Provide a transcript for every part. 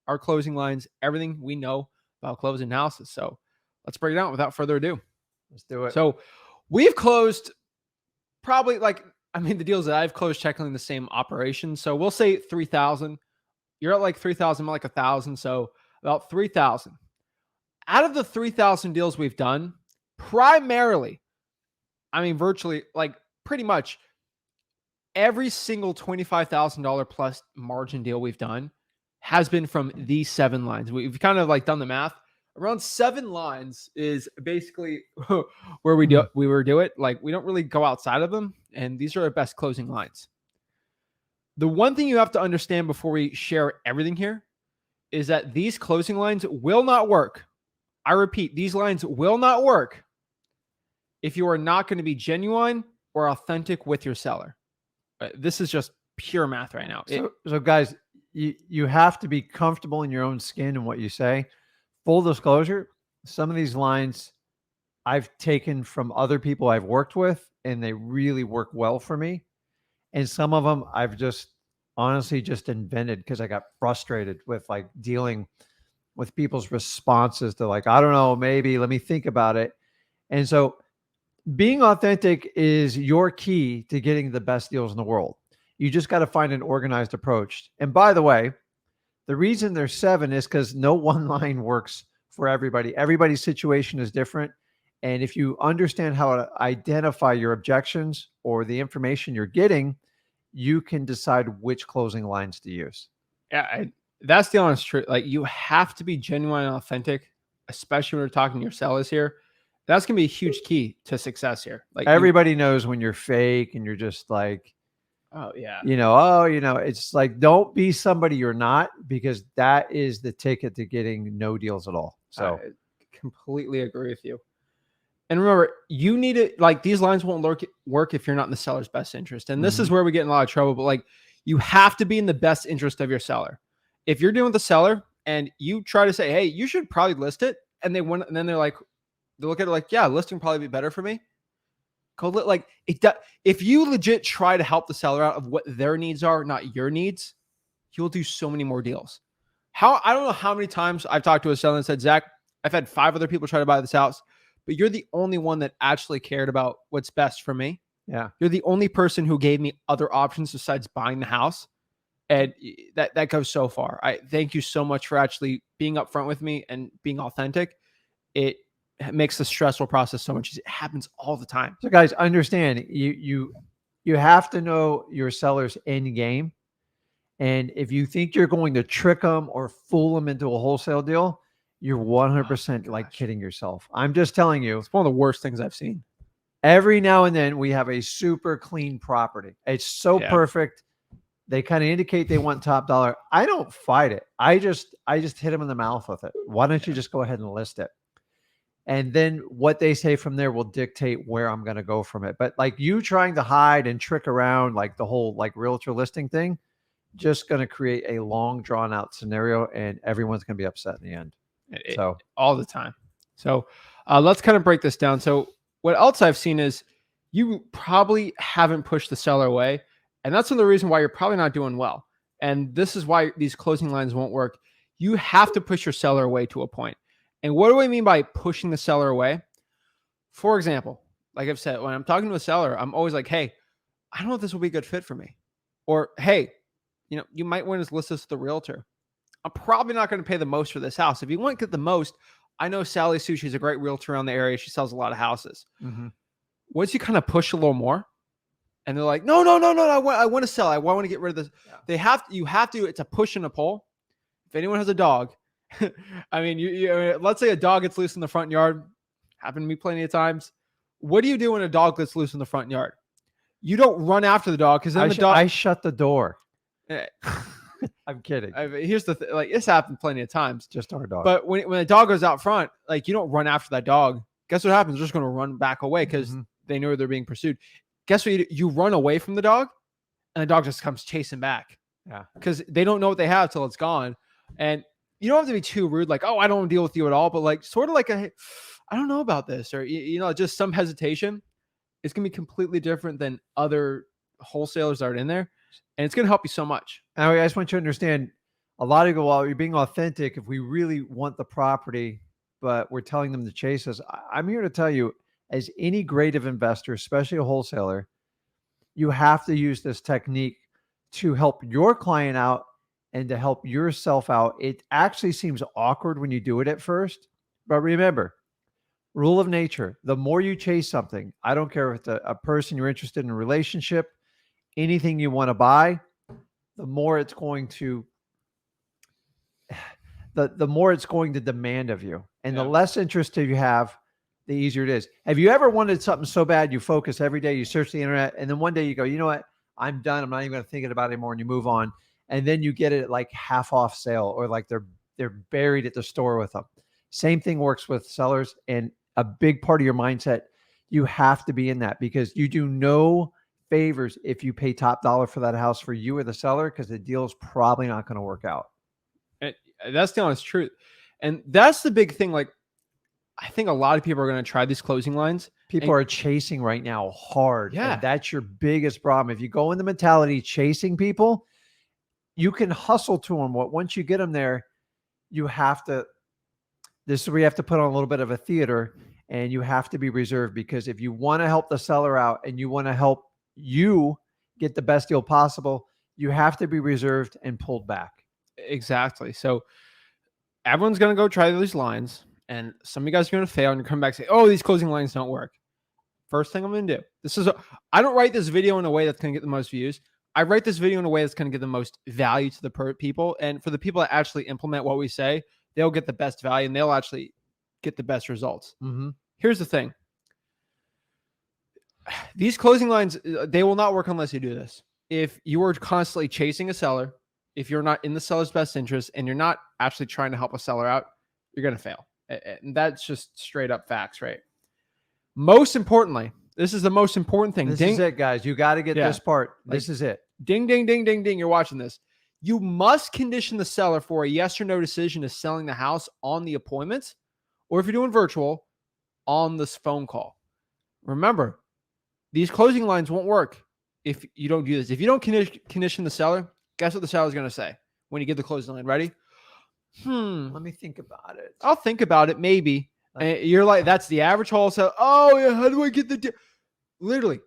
our closing lines, everything we know about closing houses. So let's break it down without further ado. Let's do it. So we've closed probably the deals that I've closed technically in the same operation. So we'll say 3,000. You're at like 3,000, like 1,000. So about 3,000. Out of the 3,000 deals we've done, primarily, virtually, like pretty much every single $25,000 plus margin deal we've done has been from these 7 lines. We've kind of like done the math. Around 7 lines is basically where we do it. Like we don't really go outside of them, and these are our best closing lines. The one thing you have to understand before we share everything here is that these closing lines will not work. I repeat, these lines will not work if you are not going to be genuine or authentic with your seller. This is just pure math right now. So guys, you have to be comfortable in your own skin and what you say. Full disclosure, some of these lines I've taken from other people I've worked with, and they really work well for me. And some of them I've just honestly just invented because I got frustrated with like dealing with people's responses to like, I don't know, maybe let me think about it. And so being authentic is your key to getting the best deals in the world. You just got to find an organized approach. And by the way, the reason there's 7 is because no one line works for everybody. Everybody's situation is different. And if you understand how to identify your objections or the information you're getting, you can decide which closing lines to use. Yeah, that's the honest truth. Like you have to be genuine and authentic, especially when we're talking to your sellers here. That's going to be a huge key to success here. Like everybody knows when you're fake and you're just like, oh yeah, it's like, don't be somebody you're not, because that is the ticket to getting no deals at all. So I completely agree with you. And remember, you need it. Like these lines won't work if you're not in the seller's best interest. And this is where we get in a lot of trouble. But like, you have to be in the best interest of your seller. If you're dealing with the seller and you try to say, "Hey, you should probably list it," and they want, and then they look at it like, "Yeah, listing would probably be better for me." Like if you legit try to help the seller out of what their needs are, not your needs, you'll do so many more deals. I don't know how many times I've talked to a seller and said, "Zach, I've had 5 other people try to buy this house, but you're the only one that actually cared about what's best for me. Yeah. You're the only person who gave me other options besides buying the house." And that goes so far. I thank you so much for actually being upfront with me and being authentic. It makes the stressful process so much easier. It happens all the time. So guys, understand you have to know your seller's end game. And if you think you're going to trick them or fool them into a wholesale deal, you're 100% like kidding yourself. I'm just telling you. It's one of the worst things I've seen. Every now and then we have a super clean property. It's so perfect. They kind of indicate they want top dollar. I don't fight it. I just hit them in the mouth with it. Why don't you just go ahead and list it? And then what they say from there will dictate where I'm going to go from it. But like you trying to hide and trick around like the whole like realtor listing thing, just going to create a long drawn out scenario, and everyone's going to be upset in the end. So all the time. So let's kind of break this down. So what else I've seen is you probably haven't pushed the seller away. And that's another reason why you're probably not doing well. And this is why these closing lines won't work. You have to push your seller away to a point. And what do I mean by pushing the seller away? For example, like I've said, when I'm talking to a seller, I'm always like, "Hey, I don't know if this will be a good fit for me." Or, "Hey, you might want to list this with the realtor. I'm probably not going to pay the most for this house. If you want to get the most, I know Sally Sue, she's a great realtor around the area. She sells a lot of houses." Once you kind of push a little more, and they're like, no, I want to sell. I want to get rid of this. Yeah. You have to, it's a push and a pull. If anyone has a dog, let's say a dog gets loose in the front yard. Happened to me plenty of times. What do you do when a dog gets loose in the front yard? You don't run after the dog because then I shut the door. I'm kidding. Here's the thing. Like, this happened plenty of times. Just our dog. But when a dog goes out front, like, you don't run after that dog. Guess what happens? They're just going to run back away because they know they're being pursued. Guess what? You run away from the dog, and the dog just comes chasing back. Yeah. Because they don't know what they have till it's gone. And you don't have to be too rude, like, "Oh, I don't want to deal with you at all." But like, sort of like I don't know about this, or, just some hesitation. It's going to be completely different than other wholesalers that are in there. And it's going to help you so much. Now, I just want you to understand, a lot of people, well, you're being authentic. If we really want the property, but we're telling them to chase us, I'm here to tell you, as any grade of investor, especially a wholesaler, you have to use this technique to help your client out and to help yourself out. It actually seems awkward when you do it at first, but remember, rule of nature, the more you chase something, I don't care if it's a person you're interested in a relationship, anything you want to buy, the more it's going to the more it's going to demand of you. And the less interest you have, the easier it is. Have you ever wanted something so bad you focus every day, you search the internet, and then one day you go, you know what? I'm done. I'm not even going to think about it anymore, and you move on. And then you get it at like half off sale, or like they're buried at the store with them. Same thing works with sellers. And a big part of your mindset, you have to be in that, because you do no favors if you pay top dollar for that house for you or the seller, because the deal is probably not going to work out. And that's the honest truth. And that's the big thing. Like, I think a lot of people are going to try these closing lines. People are chasing right now hard. Yeah. And that's your biggest problem. If you go in the mentality chasing people, you can hustle to them. But once you get them there, you have to, this is where you have to put on a little bit of a theater, and you have to be reserved, because if you want to help the seller out and you want to help you get the best deal possible, you have to be reserved and pulled back. Exactly. So everyone's going to go try these lines, and some of you guys are going to fail, and you come back and say, oh, these closing lines don't work. First thing I'm going to do, I don't write this video in a way that's going to get the most views. I write this video in a way that's going to give the most value to the people. And for the people that actually implement what we say, they'll get the best value, and they'll actually get the best results. Mm-hmm. Here's the thing. These closing lines, they will not work unless you do this. If you are constantly chasing a seller, if you're not in the seller's best interest, and you're not actually trying to help a seller out, you're going to fail. And that's just straight up facts, right? Most importantly, this is the most important thing. This is it, guys. You got to get this part. This is it. Ding, ding, ding, ding, ding. You're watching this. You must condition the seller for a yes or no decision to selling the house on the appointment, or if you're doing virtual, on this phone call. Remember, these closing lines won't work if you don't do this. If you don't condition the seller, guess what the seller is going to say when you get the closing line? Ready? Let me think about it. I'll think about it, maybe. And you're like, that's the average wholesale. Oh, yeah, how do I get the deal? Literally,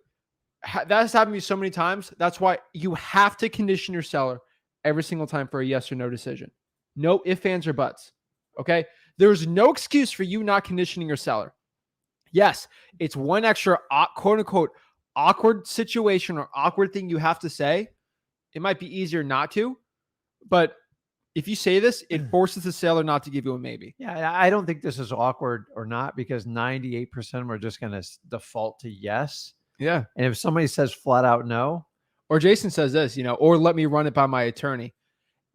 that's happened to me so many times. That's why you have to condition your seller every single time for a yes or no decision. No ifs, ands, or buts. Okay? There's no excuse for you not conditioning your seller. Yes, it's one extra quote unquote awkward situation or awkward thing you have to say. It might be easier not to, but if you say this, it forces the seller not to give you a maybe. Yeah, I don't think this is awkward or not, because 98% of them are just going to default to yes. Yeah. And if somebody says flat out no, or Jason says this, or let me run it by my attorney.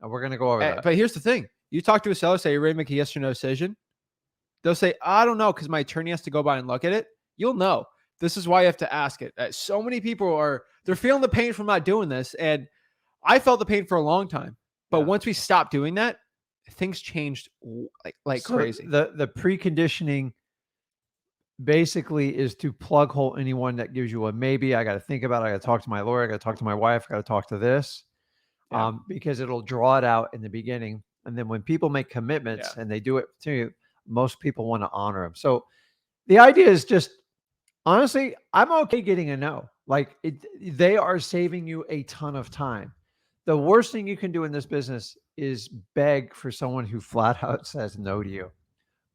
We're going to go over that. But here's the thing. You talk to a seller, say, you're ready to make a yes or no decision. They'll say, I don't know, because my attorney has to go by and look at it. You'll know. This is why you have to ask it. So many people they're feeling the pain from not doing this. And I felt the pain for a long time. But once we stopped doing that, things changed like crazy. The preconditioning basically is to plug hole anyone that gives you a maybe. I got to think about it. I got to talk to my lawyer. I got to talk to my wife. I got to talk to this, because it'll draw it out in the beginning. And then when people make commitments and they do it to you, most people want to honor them. So the idea is just, honestly, I'm okay getting a no. Like they are saving you a ton of time. The worst thing you can do in this business is beg for someone who flat out says no to you.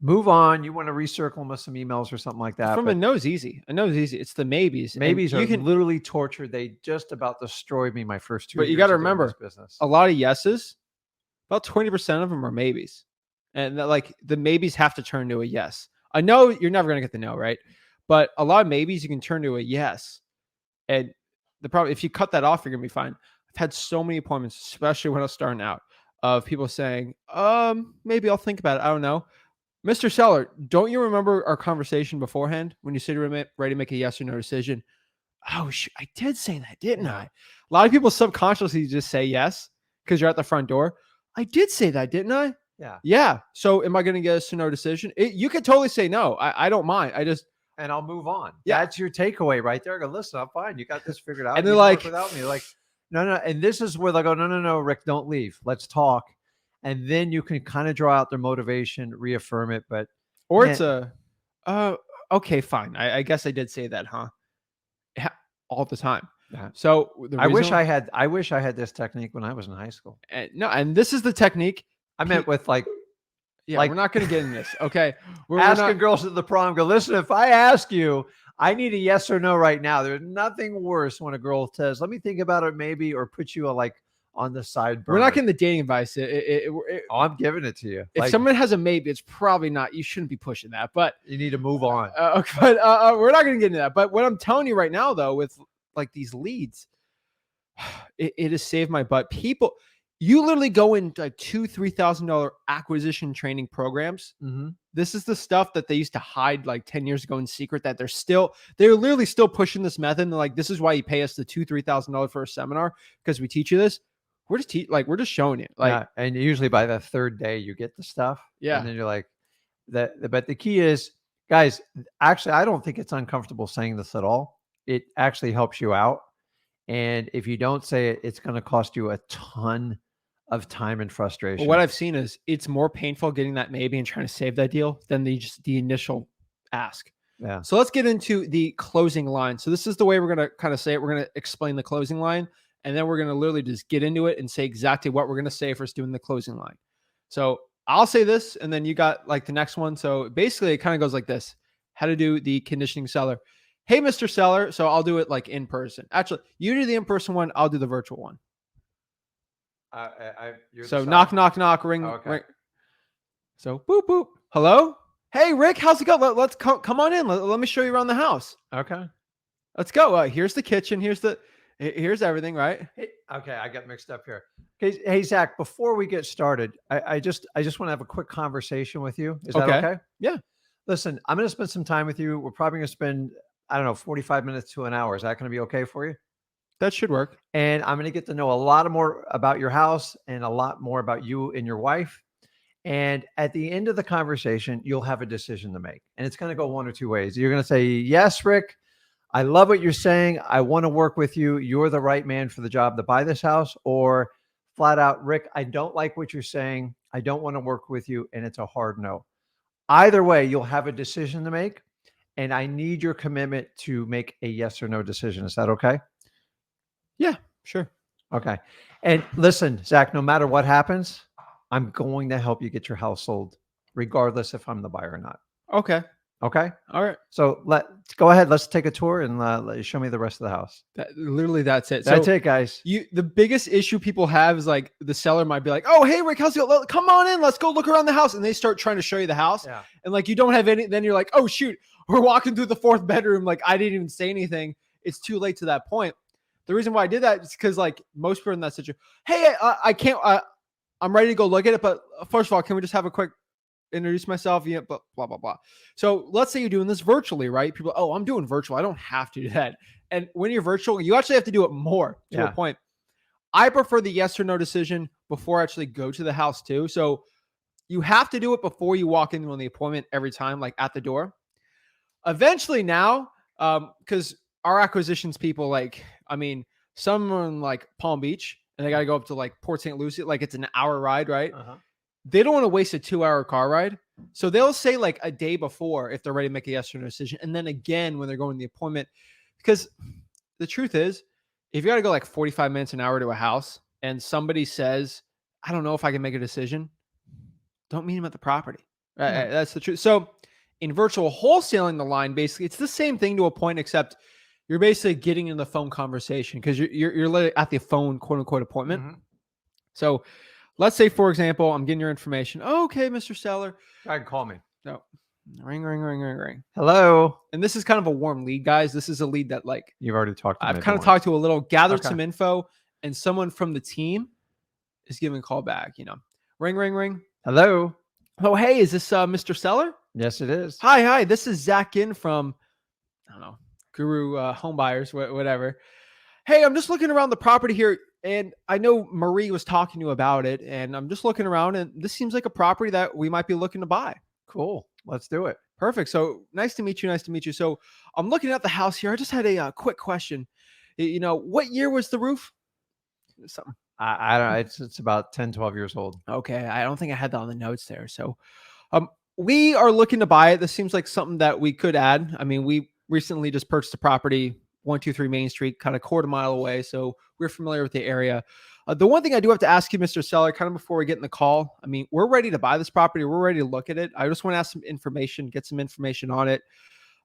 Move on. You want to recircle them with some emails or something like that. A no is easy. A no is easy. It's the maybes. Maybes are literally torture. They just about destroyed me my first 2 years. But you got to remember, business. A lot of yeses, about 20% of them are maybes. And the maybes have to turn to a yes. I know you're never going to get the no, right? But a lot of maybes you can turn to a yes. And the problem, if you cut that off, you're going to be fine. I've had so many appointments, especially when I was starting out, of people saying, maybe I'll think about it. I don't know. Mr. Seller, don't you remember our conversation beforehand when you said you're ready to make a yes or no decision? Oh, I did say that, didn't I? A lot of people subconsciously just say yes because you're at the front door. I did say that, didn't I? Yeah. Yeah. So am I going to get a yes or no decision? You could totally say no. I don't mind. And I'll move on. Yeah. That's your takeaway right there. Go, listen, I'm fine. You got this figured out. And they're like, without me, like, no. And this is where they go, no, Rick, don't leave. Let's talk. and then you can kind of draw out their motivation, reaffirm it. But Or man, it's okay, fine. I guess I did say that, huh? All the time. yeah. So the I wish reason, I wish I had this technique when I was in high school. no, and this is the technique. I meant with Yeah, like we're not going to get in this. Okay, we're asking not. girls at the prom. Go, listen. If I ask you, I need a yes or no right now. There's nothing worse when a girl says, "Let me think about it, maybe," or put you like on the side burner. We're not getting the dating advice. Oh, I'm giving it to you. If Like, someone has a maybe, it's probably not. You shouldn't be pushing that. But you need to move on. we're not going to get into that. But what I'm telling you right now, though, with like these leads, it has saved my butt. People, you literally go into like $2,000-$3,000 acquisition training programs. Mm-hmm. This is the stuff that they used to hide like 10 years ago in secret, that they're literally still pushing this method. And they're like, this is why you pay us the $2,000-$3,000 for a seminar, because we teach you this. We're just showing you. Like, Yeah, and usually by the third day you get the stuff. Yeah. And then you're like, that. But the key is, guys, actually, I don't think it's uncomfortable saying this at all. It actually helps you out. And if you don't say it, it's going to cost you a ton of time and frustration. what I've seen is it's more painful getting that maybe and trying to save that deal than the initial ask. Yeah. So let's get into the closing line. So this is the way we're going to kind of say it. We're going to explain the closing line, and then we're going to literally just get into it and say exactly what we're going to say for us doing the closing line. So I'll say this, and then you got like the next one. So basically it kind of goes like this: how to do the conditioning seller. Hey, Mr. Seller. So I'll do it like in person. Actually, you do the in-person one. I'll do the virtual one. So knock, knock, knock, ring, okay. ring. So boop, boop. Hello? Hey, Rick, how's it going? Let's come on in. Let me show you around the house. Okay. Let's go. Here's the kitchen. Here's everything, right? Hey, okay, I got mixed up here. Okay, hey Zach, before we get started, I just want to have a quick conversation with you. Is that okay? Yeah. Listen, I'm going to spend some time with you. We're probably going to spend, I don't know, 45 minutes to an hour. Is that going to be okay for you? That should work. And I'm going to get to know a lot more about your house and a lot more about you and your wife. And at the end of the conversation, you'll have a decision to make. And it's going to go one or two ways. You're going to say, yes, Rick, I love what you're saying. I want to work with you. You're the right man for the job to buy this house. Or flat out, Rick, I don't like what you're saying. I don't want to work with you. And it's a hard no. Either way, you'll have a decision to make. And I need your commitment to make a yes or no decision. Is that okay? Yeah, sure. Okay. And listen, Zach, no matter what happens, I'm going to help you get your house sold, regardless if I'm the buyer or not. Okay. Okay. All right. So let's go ahead. Let's take a tour and let you show me the rest of the house. That's it. That's it, guys. The biggest issue people have is like the seller might be like, "Oh, hey, Rick, how's it going? Come on in. Let's go look around the house." And they start trying to show you the house. Yeah. And like you don't have any. Then you're like, "Oh shoot, we're walking through the fourth bedroom. Like I didn't even say anything. It's too late to that point." The reason why I did that is because like most people in that situation, hey, I can't. I'm ready to go look at it, but first of all, can we just have a quick introduce myself? Yeah, blah blah blah. So let's say you're doing this virtually, right? People, oh, I'm doing virtual. I don't have to do that. And when you're virtual, you actually have to do it more to a point. I prefer the yes or no decision before I actually go to the house too. So you have to do it before you walk in on the appointment every time, like at the door. Eventually now, because our acquisitions people, like, I mean, someone like Palm Beach and they got to go up to like Port St. Lucie, like it's an hour ride, right? Uh-huh. They don't want to waste a 2-hour car ride. So they'll say like a day before if they're ready to make a yes or no decision. And then again, when they're going to the appointment, because the truth is, if you got to go like 45 minutes, an hour to a house and somebody says, I don't know if I can make a decision, don't meet them at the property. Right? Yeah. That's the truth. So in virtual wholesaling the line, basically, it's the same thing to a point, except you're basically getting in the phone conversation because you're literally at the phone, quote unquote, appointment. Mm-hmm. So let's say, for example, I'm getting your information. Oh, okay, Mr. Seller. Go ahead and call me. No. Ring, ring, ring, ring, ring. Hello. And this is kind of a warm lead, guys. This is a lead that like You've already talked to me. I've kind of talked to a little, gathered Okay. some info, and someone from the team is giving a call back, you know. Ring, ring, ring. Hello. Oh, hey, is this Mr. Seller? Yes, it is. Hi. This is Zach in from, I don't know, Guru Home Buyers, whatever. Hey, I'm just looking around the property here, and I know Marie was talking to you about it, and I'm just looking around, and this seems like a property that we might be looking to buy. Cool. Let's do it. Perfect. So nice to meet you. Nice to meet you. So I'm looking at the house here. I just had a quick question. You know, what year was the roof? Something. I don't know. It's about 10, 12 years old. Okay, I don't think I had that on the notes there. So, um, we are looking to buy it. This seems like something that we could add. I mean, we recently just purchased a property, 123 Main Street, kind of quarter mile away. So we're familiar with the area. The one thing I do have to ask you, Mr. Seller, kind of before we get in the call, I mean, we're ready to buy this property. We're ready to look at it. I just want to ask some information, get some information on it.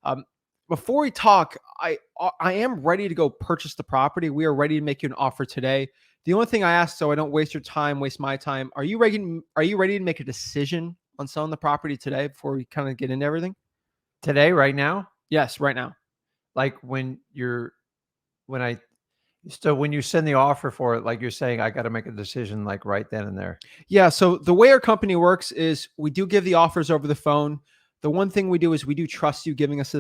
Um, Before we talk, I am ready to go purchase the property. We are ready to make you an offer today. The only thing I ask, so I don't waste your time, waste my time, are you ready? Are you ready to make a decision on selling the property today before we kind of get into everything? Today, right now, Yes, right now. like when I so when you send the offer for it, like you're saying, I got to make a decision like right then and there. Yeah. So the way our company works is we do give the offers over the phone. The one thing we do is we do trust you giving us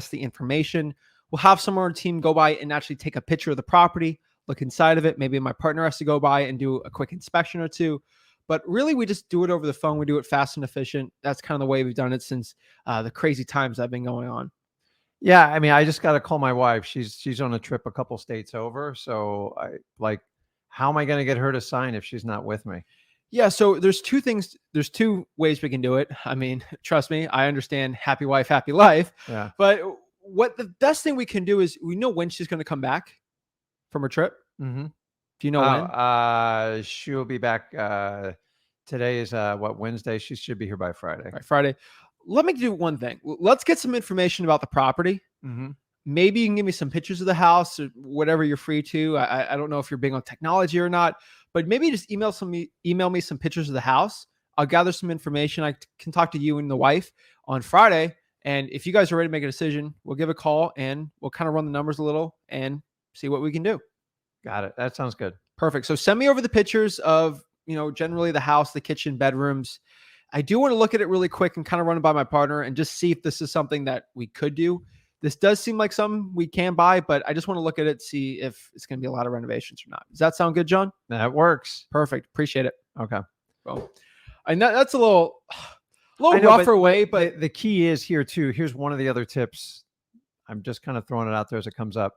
the information. We'll have someone on our team go by and actually take a picture of the property, look inside of it. Maybe my partner has to go by and do a quick inspection or two. But really, we just do it over the phone. We do it fast and efficient. That's kind of the way we've done it since the crazy times that have been going on. Yeah, I mean, I just got to call my wife. She's on a trip a couple states over, so I like, how am I going to get her to sign if she's not with me? Yeah, so there's two things. There's two ways we can do it. I mean, trust me, I understand happy wife, happy life. Yeah. But what the best thing we can do is we know when she's going to come back from her trip. Mm-hmm. Do you know when? She'll be back. Today is what, Wednesday? She should be here by Friday. All right, Friday. Let me do one thing. Let's get some information about the property. Mm-hmm. Maybe you can give me some pictures of the house or whatever you're free to. I don't know if you're big on technology or not, but maybe just email me some pictures of the house. I'll gather some information. I can talk to you and the wife on Friday. And if you guys are ready to make a decision, we'll give a call and we'll kind of run the numbers a little and see what we can do. Got it. That sounds good. Perfect. So send me over the pictures of, generally the house, the kitchen, bedrooms. I do want to look at it really quick and kind of run it by my partner and just see if this is something that we could do. This does seem like something we can buy, but I just want to look at it, see if it's going to be a lot of renovations or not. Does that sound good, John? That works. Perfect. Appreciate it. Okay. Well, and that's a little rougher way, but the key is here too. Here's one of the other tips. I'm just kind of throwing it out there as it comes up.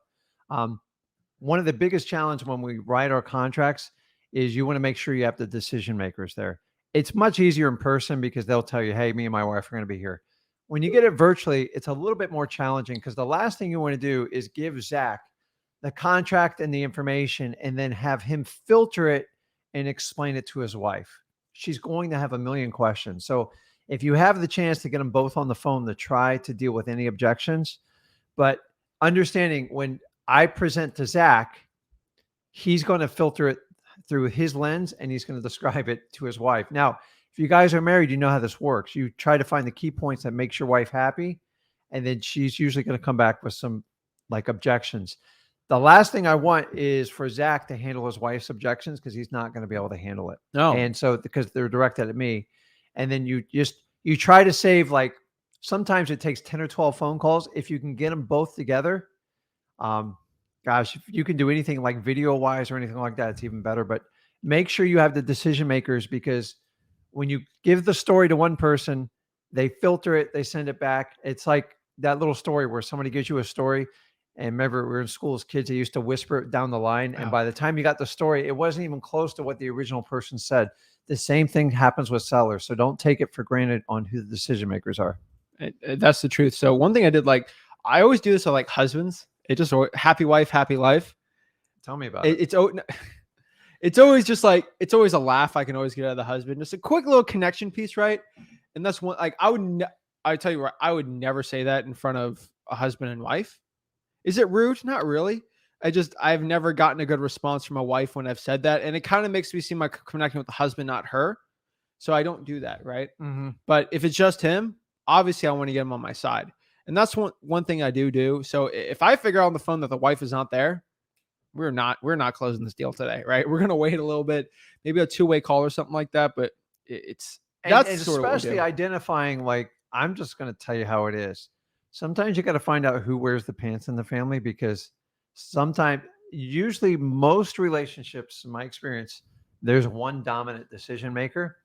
One of the biggest challenges when we write our contracts is you want to make sure you have the decision makers there. It's much easier in person because they'll tell you, hey, me and my wife are going to be here. When you get it virtually, it's a little bit more challenging because the last thing you want to do is give Zach the contract and the information and then have him filter it and explain it to his wife. She's going to have a million questions. So if you have the chance to get them both on the phone to try to deal with any objections, but understanding when I present to Zach, he's going to filter it through his lens and he's going to describe it to his wife. Now, if you guys are married, you know how this works. You try to find the key points that makes your wife happy, and then she's usually going to come back with some like objections. The last thing I want is for Zach to handle his wife's objections because he's not going to be able to handle it. No. And so because they're directed at me, and then you try to save, like, sometimes it takes 10 or 12 phone calls. If you can get them both together, gosh, if you can do anything like video wise or anything like that, it's even better. But make sure you have the decision makers, because when you give the story to one person, they filter it, they send it back. It's like that little story where somebody gives you a story. And remember, we were in school as kids, they used to whisper it down the line. And by the time you got the story, it wasn't even close to what the original person said. The same thing happens with sellers. So don't take it for granted on who the decision makers are. That's the truth. So one thing I did, like, I always do this to like husbands. It just happy wife, happy life. Tell me about it. It's always just like, it's always a laugh I can always get out of the husband. Just a quick little connection piece, right? And that's one, like, I tell you what, I would never say that in front of a husband and wife. Is it rude? Not really. I've never gotten a good response from my wife when I've said that. And it kind of makes me seem like connecting with the husband, not her. So I don't do that, right? Mm-hmm. But if it's just him, obviously I want to get him on my side. And that's one thing I do. So if I figure out on the phone that the wife is not there, we're not closing this deal today, right? We're going to wait a little bit, maybe a two-way call or something like that. But that's especially identifying, like, I'm just going to tell you how it is. Sometimes you got to find out who wears the pants in the family, because usually most relationships, in my experience, there's one dominant decision maker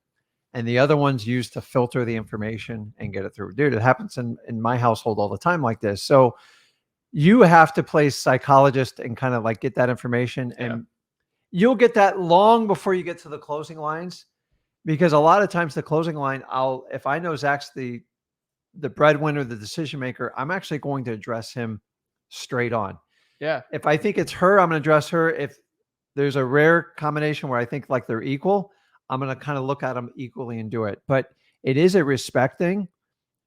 and the other one's used to filter the information and get it through. Dude, it happens in my household all the time like this. So you have to play psychologist and kind of like get that information. And You'll get that long before you get to the closing lines, because a lot of times the closing line, if I know Zach's the breadwinner, the decision maker, I'm actually going to address him straight on. Yeah. If I think it's her, I'm going to address her. If there's a rare combination where I think like they're equal, I'm going to kind of look at them equally and do it. But it is a respect thing.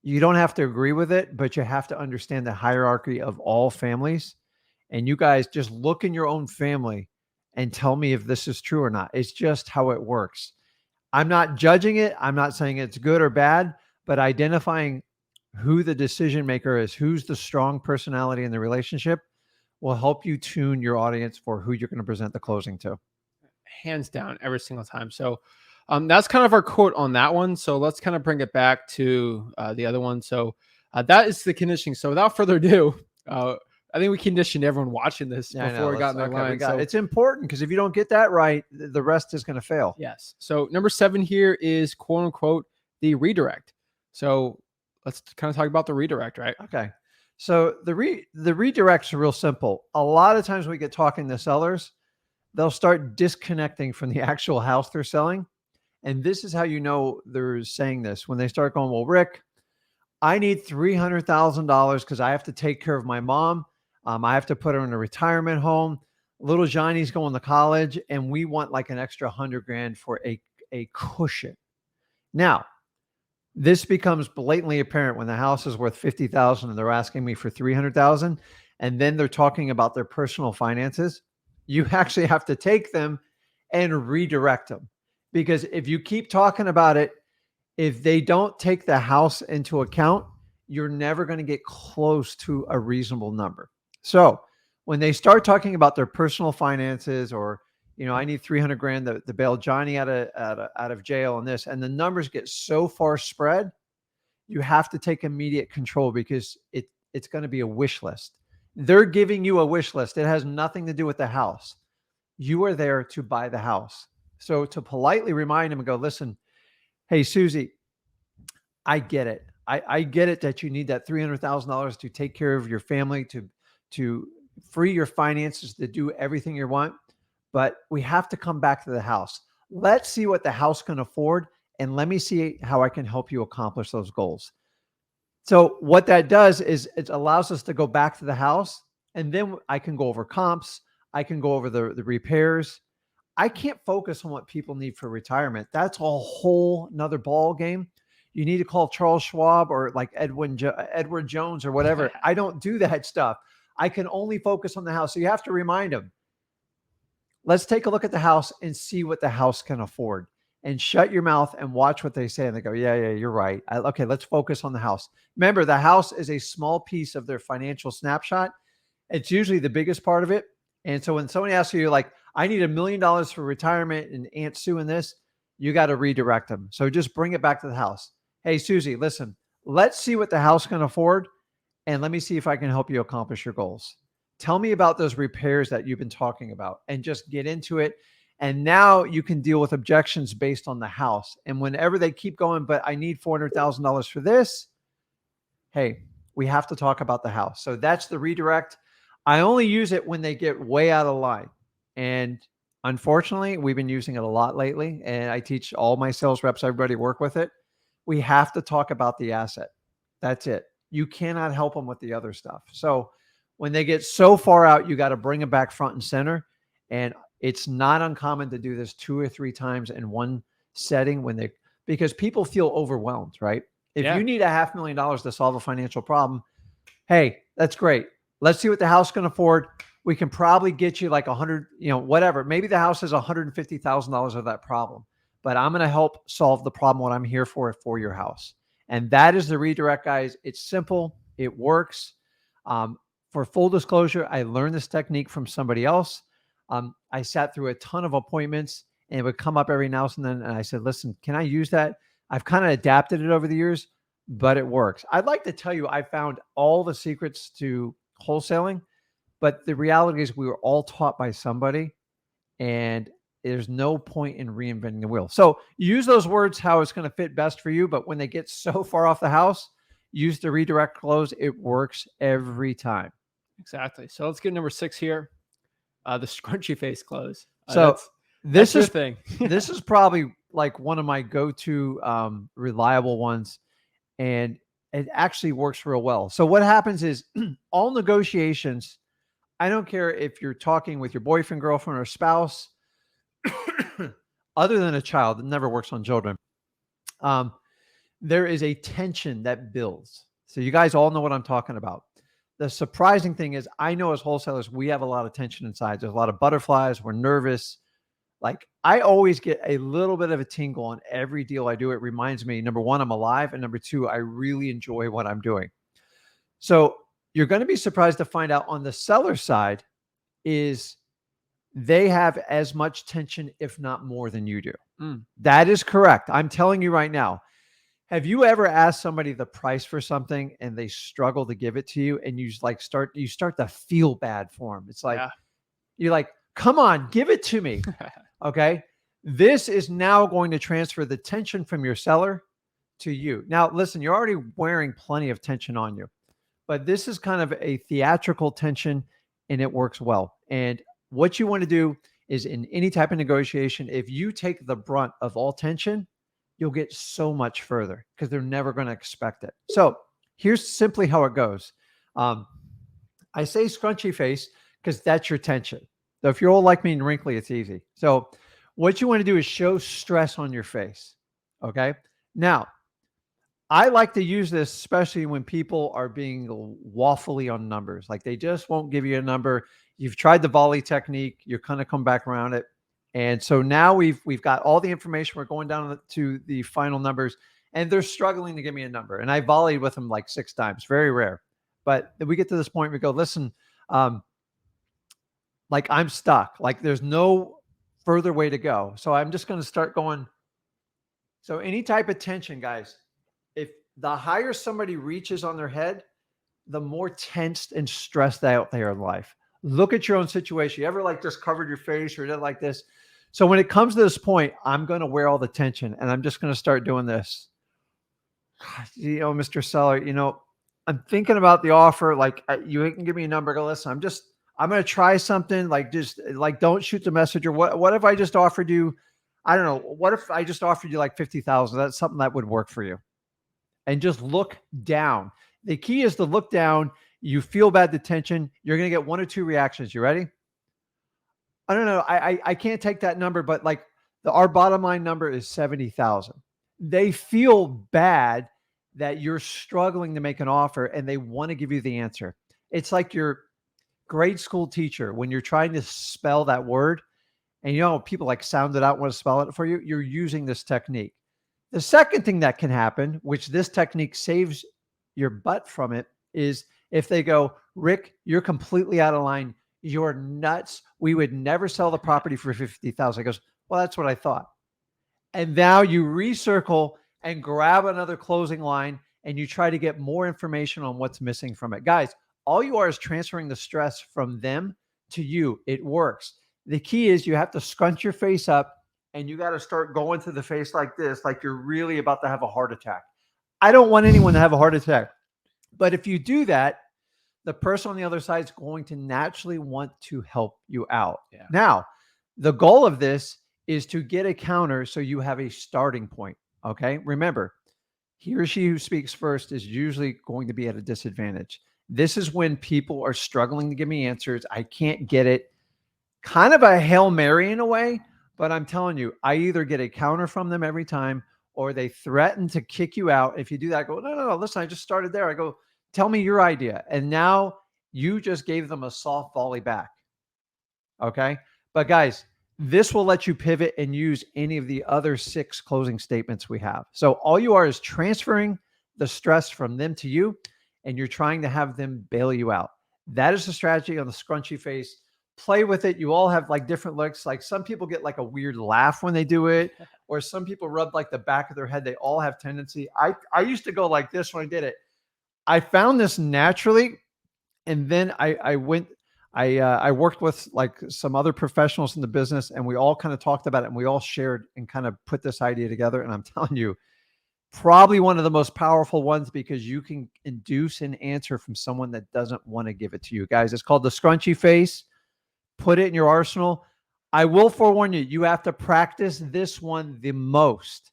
You don't have to agree with it, but you have to understand the hierarchy of all families. And you guys just look in your own family and tell me if this is true or not. It's just how it works. I'm not judging it. I'm not saying it's good or bad, but identifying who the decision maker is, who's the strong personality in the relationship, will help you tune your audience for who you're going to present the closing to. Hands down, every single time. So that's kind of our quote on that one. So let's kind of bring it back to the other one. So that is the conditioning. So without further ado, I think we conditioned everyone watching this before we got in their line. So it's important, because if you don't get that right, the rest is going to fail. Yes. So number 7 here is quote unquote the redirect. So let's kind of talk about the redirect, right? Okay. So the redirects are real simple. A lot of times when we get talking to sellers, they'll start disconnecting from the actual house they're selling. And this is how you know they're saying this. When they start going, well, Rick, I need $300,000 because I have to take care of my mom. I have to put her in a retirement home. Little Johnny's going to college, and we want like an extra 100 grand for a cushion. Now, this becomes blatantly apparent when the house is worth 50,000 and they're asking me for 300,000, and then they're talking about their personal finances. You actually have to take them and redirect them, because if you keep talking about it, if they don't take the house into account, you're never going to get close to a reasonable number. So when they start talking about their personal finances, or, I need 300 grand to bail Johnny out of jail and this, and the numbers get so far spread, you have to take immediate control, because it's going to be a wish list. They're giving you a wish list. It has nothing to do with the house. You are there to buy the house. So to politely remind them and go, listen, hey, Susie, I get it. I get it that you need that $300,000 to take care of your family, to free your finances, to do everything you want. But we have to come back to the house. Let's see what the house can afford, and let me see how I can help you accomplish those goals. So what that does is it allows us to go back to the house, and then I can go over comps. I can go over the repairs. I can't focus on what people need for retirement. That's a whole nother ball game. You need to call Charles Schwab or like Edward Jones or whatever. I don't do that stuff. I can only focus on the house. So you have to remind them, let's take a look at the house and see what the house can afford, and shut your mouth and watch what they say. And they go, yeah, you're right. Okay, let's focus on the house. Remember, the house is a small piece of their financial snapshot. It's usually the biggest part of it. And so when somebody asks you, like, I need $1 million for retirement and Aunt Sue and this, you got to redirect them. So just bring it back to the house. Hey, Susie, listen, let's see what the house can afford, and let me see if I can help you accomplish your goals. Tell me about those repairs that you've been talking about, and just get into it. And now you can deal with objections based on the house. And whenever they keep going, but I need $400,000 for this, hey, we have to talk about the house. So that's the redirect. I only use it when they get way out of line. And unfortunately, we've been using it a lot lately. And I teach all my sales reps, everybody work with it. We have to talk about the asset. That's it. You cannot help them with the other stuff. So when they get so far out, you got to bring them back front and center. And it's not uncommon to do this 2 or 3 times in one setting because people feel overwhelmed, right? If you need $500,000 to solve a financial problem, hey, that's great. Let's see what the house can afford. We can probably get you like 100, whatever. Maybe the house is $150,000 of that problem, but I'm going to help solve the problem. What I'm here for your house. And that is the redirect, guys. It's simple. It works. For full disclosure, I learned this technique from somebody else. I sat through a ton of appointments, and it would come up every now and then. And I said, listen, can I use that? I've kind of adapted it over the years, but it works. I'd like to tell you, I found all the secrets to wholesaling, but the reality is we were all taught by somebody, and there's no point in reinventing the wheel. So use those words how it's going to fit best for you. But when they get so far off the house, use the redirect close. It works every time. Exactly. So let's get number 6 here. The scrunchy face close. So That's this your is thing. this is probably like one of my go-to reliable ones, and it actually works real well. So what happens is all negotiations, I don't care if you're talking with your boyfriend, girlfriend, or spouse, other than a child, it never works on children. Um, there is a tension that builds. So you guys all know what I'm talking about. The surprising thing is, I know as wholesalers, we have a lot of tension inside. There's a lot of butterflies. We're nervous. Like, I always get a little bit of a tingle on every deal I do. It reminds me, number one, I'm alive. And number two, I really enjoy what I'm doing. So you're going to be surprised to find out on the seller side is they have as much tension, if not more than you do. That is correct. I'm telling you right now. Have you ever asked somebody the price for something and they struggle to give it to you, and you like start to feel bad for them? It's like, you're like, come on, give it to me. Okay. This is now going to transfer the tension from your seller to you. Now, listen, you're already wearing plenty of tension on you, but this is kind of a theatrical tension, and it works well. And what you want to do is, in any type of negotiation, if you take the brunt of all tension, you'll get so much further because they're never going to expect it. So here's simply how it goes. I say scrunchy face because that's your tension. So if you're all like me and wrinkly, it's easy. So what you want to do is show stress on your face. Okay. Now, I like to use this, especially when people are being waffly on numbers. Like, they just won't give you a number. You've tried the volley technique. You're kind of come back around it. And so now we've got all the information. We're going down to the final numbers, and they're struggling to give me a number. And I volleyed with them like 6 times. Very rare. But we get to this point, we go, listen, like, I'm stuck. Like, there's no further way to go. So I'm just going to start going. So any type of tension, guys, if the higher somebody reaches on their head, the more tensed and stressed out they are in life. Look at your own situation. You ever like just covered your face or did like this? So when it comes to this point, I'm going to wear all the tension, and I'm just going to start doing this. Mr. Seller, I'm thinking about the offer. Like, you can give me a number. Go, listen, I'm going to try something. Like, just like, don't shoot the messenger. What if I just offered you, I don't know. What if I just offered you like 50,000? That's something that would work for you. And just look down. The key is to look down. You feel bad, the tension. You're going to get 1 or 2 reactions. You ready? I don't know. I can't take that number, but like, our bottom line number is 70,000. They feel bad that you're struggling to make an offer, and they want to give you the answer. It's like your grade school teacher when you're trying to spell that word, and people like sound it out, want to spell it for you. You're using this technique. The second thing that can happen, which this technique saves your butt from it, is if they go, Rick, you're completely out of line. You're nuts. We would never sell the property for 50,000. I goes, well, that's what I thought. And now you recircle and grab another closing line, and you try to get more information on what's missing from it. Guys, all you are is transferring the stress from them to you. It works. The key is you have to scrunch your face up, and you got to start going to the face like this, like you're really about to have a heart attack. I don't want anyone to have a heart attack. But if you do that, the person on the other side is going to naturally want to help you out. Yeah. Now, the goal of this is to get a counter so you have a starting point. Okay. Remember, he or she who speaks first is usually going to be at a disadvantage. This is when people are struggling to give me answers. I can't get it. Kind of a Hail Mary in a way, but I'm telling you, I either get a counter from them every time, or they threaten to kick you out. If you do that, I go, no, listen, I just started there. I go, tell me your idea. And now you just gave them a soft volley back. Okay. But guys, this will let you pivot and use any of the other 6 closing statements we have. So all you are is transferring the stress from them to you, and you're trying to have them bail you out. That is the strategy on the scrunchy face. Play with it. You all have like different looks. Like, some people get like a weird laugh when they do it, or some people rub like the back of their head. They all have tendency. I used to go like this when I did it. I found this naturally, and then I worked with like some other professionals in the business, and we all kind of talked about it, and we all shared and kind of put this idea together. And I'm telling you, probably one of the most powerful ones, because you can induce an answer from someone that doesn't want to give it to you. Guys, it's called the scrunchy face. Put it in your arsenal. I will forewarn you, you have to practice this one the most,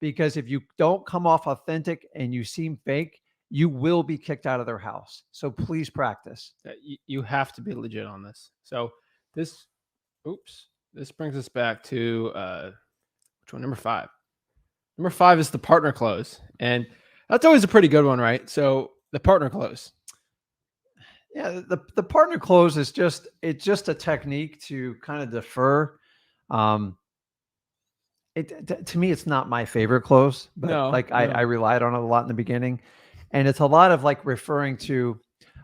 because if you don't come off authentic and you seem fake, you will be kicked out of their house. So please practice. You have to be legit on this. So this, this brings us back to which one? Number 5. Number 5 is the partner close, and that's always a pretty good one, right? So the partner close. Yeah, the partner close is just a technique to kind of defer. To me, it's not my favorite close, but No, I relied on it a lot in the beginning, and it's a lot of like referring to,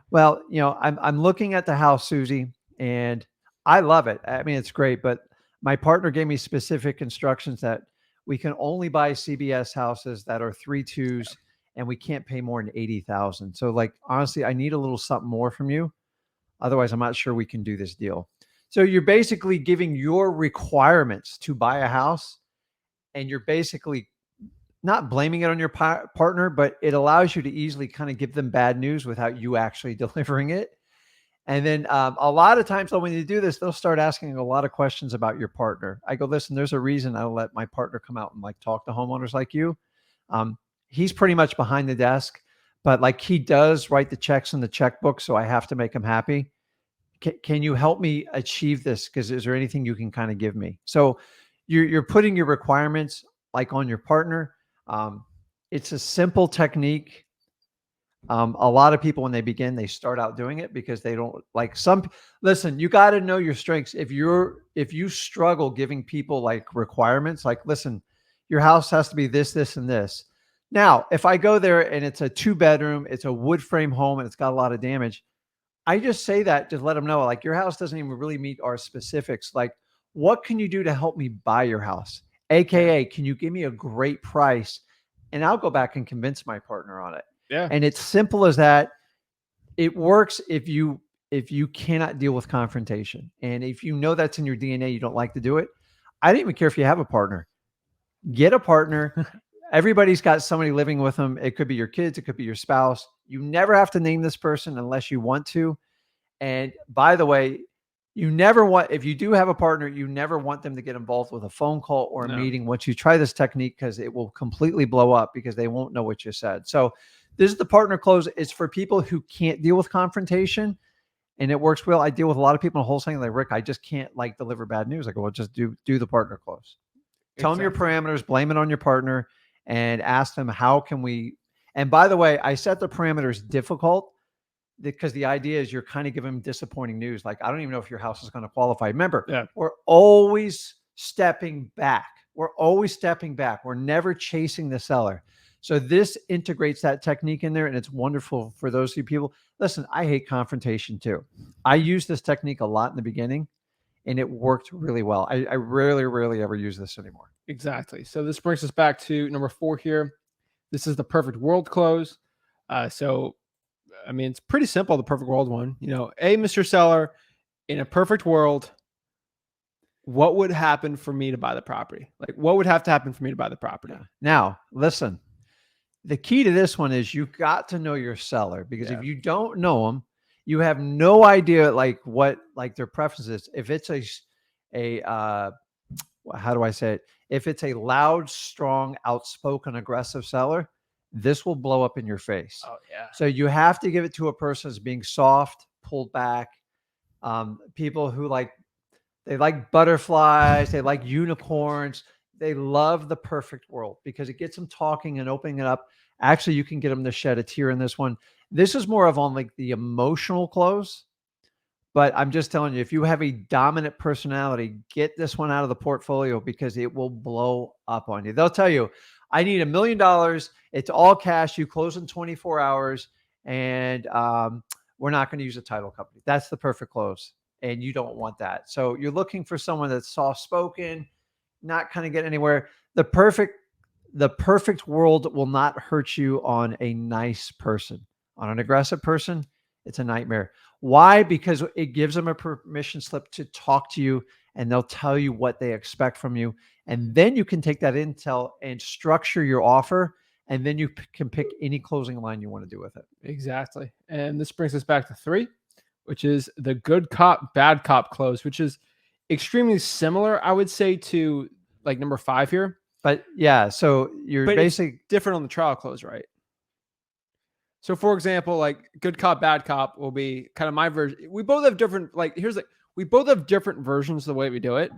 well, I'm looking at the house, Susie, and I love it. I mean, it's great, but my partner gave me specific instructions that we can only buy CBS houses that are 3.2s, and we can't pay more than 80,000. So, like, honestly, I need a little something more from you. Otherwise, I'm not sure we can do this deal. So you're basically giving your requirements to buy a house, and you're basically not blaming it on your partner, but it allows you to easily kind of give them bad news without you actually delivering it. And then a lot of times, though, when you do this, they'll start asking a lot of questions about your partner. I go, listen, there's a reason I let my partner come out and like talk to homeowners like you. He's pretty much behind the desk, but like he does write the checks in the checkbook, so I have to make him happy. Can you help me achieve this? Because is there anything you can kind of give me? So you're putting your requirements like on your partner. It's a simple technique. A lot of people, when they begin, they start out doing it because they don't like listen, you got to know your strengths. If you struggle giving people like requirements, like, listen, your house has to be this, this, and this. Now, if I go there and it's a 2-bedroom, it's a wood frame home and it's got a lot of damage, I just say that to let them know, like, your house doesn't even really meet our specifics. Like, what can you do to help me buy your house? AKA, can you give me a great price? And I'll go back and convince my partner on it. Yeah. And it's simple as that. It works if you cannot deal with confrontation. And if you know that's in your DNA, you don't like to do it. I don't even care if you have a partner. Get a partner. Everybody's got somebody living with them. It could be your kids. It could be your spouse. You never have to name this person unless you want to. And by the way, if you do have a partner, you never want them to get involved with a phone call or a meeting once you try this technique, because it will completely blow up because they won't know what you said. So this is the partner close. It's for people who can't deal with confrontation, and it works well. I deal with a lot of people in wholesaling like, Rick, I just can't like deliver bad news. I go, well, just do the partner close. Tell them your parameters, blame it on your partner, and ask them, how can we, and by the way, I set the parameters difficult because the idea is you're kind of giving them disappointing news. Like, I don't even know if your house is going to qualify. Remember, we're always stepping back. We're never chasing the seller. So this integrates that technique in there, and it's wonderful for those few people. Listen, I hate confrontation too. I use this technique a lot in the beginning, and it worked really well. I rarely ever use this anymore. Exactly. So this brings us back to number 4 here. This is the perfect world close. So, I mean, it's pretty simple, the perfect world one. Mr. Seller, in a perfect world, what would happen for me to buy the property? Like, what would have to happen for me to buy the property? Now, listen, the key to this one is you've got to know your seller, because if you don't know them, you have no idea like what like their preferences. If it's how do I say it? If it's a loud, strong, outspoken, aggressive seller, this will blow up in your face. Oh, yeah. So you have to give it to a person that's being soft, pulled back. People who they like butterflies, they like unicorns. They love the perfect world because it gets them talking and opening it up. Actually, you can get them to shed a tear in this one. This is more of on like the emotional close. But I'm just telling you, if you have a dominant personality, get this one out of the portfolio because it will blow up on you. They'll tell you, I need $1 million. It's all cash. You close in 24 hours, and we're not going to use a title company. That's the perfect close, and you don't want that. So you're looking for someone that's soft-spoken, not kind of get anywhere. The perfect world will not hurt you on a nice person. On an aggressive person, it's a nightmare. Why? Because it gives them a permission slip to talk to you, and they'll tell you what they expect from you. And then you can take that intel and structure your offer, and then you can pick any closing line you want to do with it. Exactly. And this brings us back to 3, which is the good cop, bad cop close, which is extremely similar, I would say, to like number 5 here, But yeah, so you're but it's basically different on the trial close, right? So, for example, like good cop, bad cop will be kind of my version. We both have different, like, we both have different versions of the way we do it,